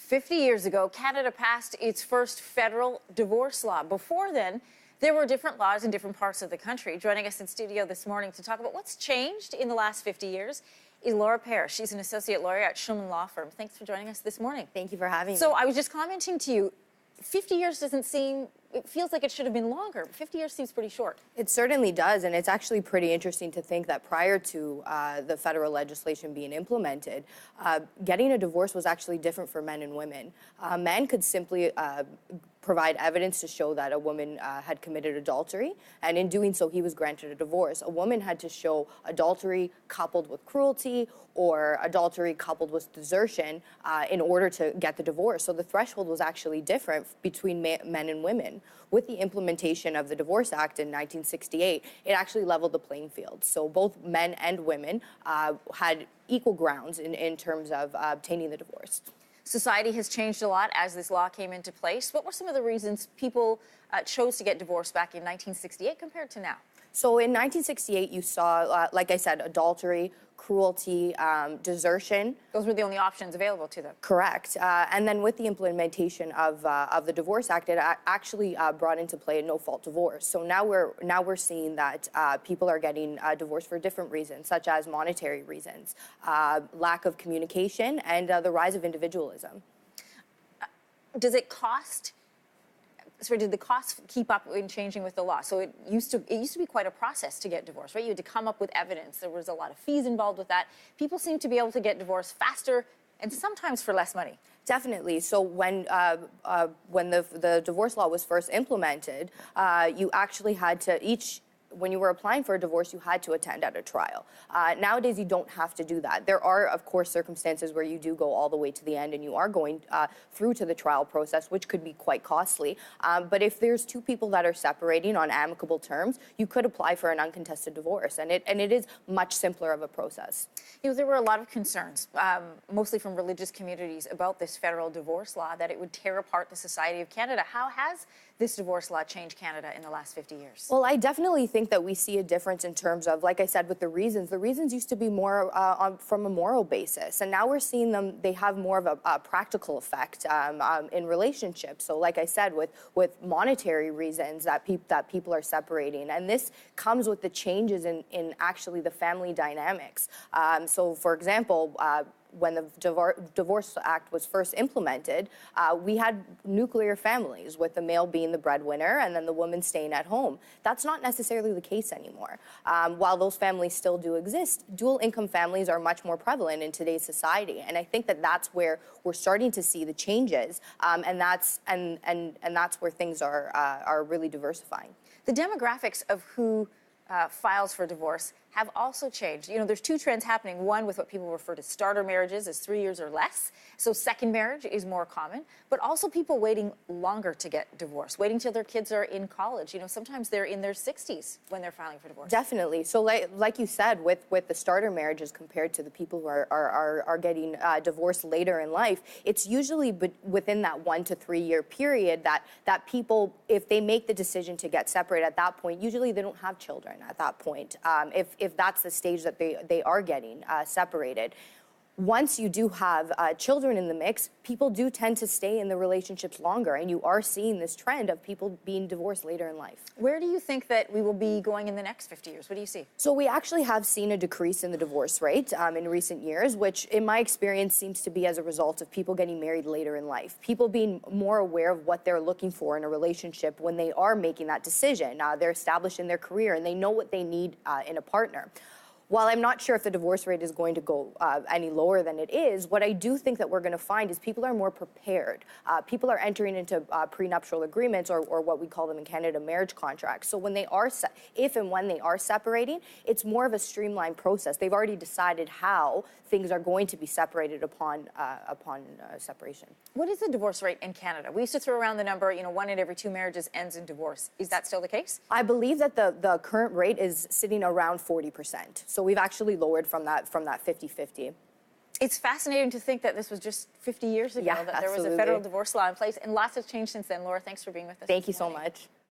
50 years ago, Canada passed its first federal divorce law. Before then, there were different laws in different parts of the country. Joining us in studio this morning to talk about what's changed in the last 50 years is Laura Parrish. She's an associate lawyer at Shulman Law Firm. Thanks for joining us this morning. Thank you for having me. So I was just commenting to you, 50 years doesn't seem, it feels like it should have been longer. 50 years seems pretty short. It certainly does, and it's actually pretty interesting to think that prior to the federal legislation being implemented, getting a divorce was actually different for men and women. Men could simply provide evidence to show that a woman had committed adultery, and in doing so, he was granted a divorce. A woman had to show adultery coupled with cruelty or adultery coupled with desertion in order to get the divorce. So the threshold was actually different between men and women. With the implementation of the Divorce Act in 1968, it actually leveled the playing field. So both men and women had equal grounds in terms of obtaining the divorce. Society has changed a lot as this law came into place. What were some of the reasons people chose to get divorced back in 1968 compared to now? So in 1968, you saw, like I said, adultery, cruelty, desertion. Those were the only options available to them. Correct. And then with the implementation of the Divorce Act, it actually brought into play a no-fault divorce. So now we're seeing that people are getting divorced for different reasons, such as monetary reasons, lack of communication, and the rise of individualism. Does it cost? So did the costs keep up in changing with the law? So it used to be quite a process to get divorced, right? You had to come up with evidence. There was a lot of fees involved with that. People seem to be able to get divorced faster and sometimes for less money. Definitely. So when the divorce law was first implemented, you actually had to when you were applying for a divorce, you had to attend at a trial. Nowadays, you don't have to do that. There are, of course, circumstances where you do go all the way to the end and you are going through to the trial process, which could be quite costly. But if there's two people that are separating on amicable terms, you could apply for an uncontested divorce, and it is much simpler of a process. You know, there were a lot of concerns, mostly from religious communities, about this federal divorce law, that it would tear apart the society of Canada. How has this divorce law changed Canada in the last 50 years? Well, I definitely think that we see a difference in terms of, like I said, with the reasons. The reasons used to be more from a moral basis, and now we're seeing them, they have more of a practical effect in relationships. So like I said, with monetary reasons that people are separating, and this comes with the changes in actually the family dynamics. So for example, when the Divorce Act was first implemented, we had nuclear families with the male being the breadwinner and then the woman staying at home. That's not necessarily the case anymore. While those families still do exist, dual income families are much more prevalent in today's society, and I think that that's where we're starting to see the changes, and that's where things are really diversifying. The demographics of who files for divorce have also changed. You know, there's two trends happening. One with what people refer to starter marriages as 3 years or less. So second marriage is more common, but also people waiting longer to get divorced, waiting till their kids are in college. You know, sometimes they're in their 60s when they're filing for divorce. Definitely. So like you said, with the starter marriages compared to the people who are getting divorced later in life, it's usually within that 1 to 3 year period that people, if they make the decision to get separated at that point, usually they don't have children at that point. If that's the stage that they are getting separated. Once you do have children in the mix, people do tend to stay in the relationships longer, and you are seeing this trend of people being divorced later in life. Where do you think that we will be going in the next 50 years? What do you see? So we actually have seen a decrease in the divorce rate in recent years, which in my experience seems to be as a result of people getting married later in life. People being more aware of what they're looking for in a relationship when they are making that decision. They're established in their career and they know what they need in a partner. While I'm not sure if the divorce rate is going to go any lower than it is, what I do think that we're going to find is people are more prepared. People are entering into prenuptial agreements, or what we call them in Canada, marriage contracts. So when they are, if and when they are separating, it's more of a streamlined process. They've already decided how things are going to be separated upon separation. What is the divorce rate in Canada? We used to throw around the number, you know, 1 in every 2 marriages ends in divorce. Is that still the case? I believe that the current rate is sitting around 40%. So we've actually lowered from that 50-50. It's fascinating to think that this was just 50 years ago, that there was a federal divorce law in place, and lots has changed since then. Laura, thanks for being with us. Thank you so much.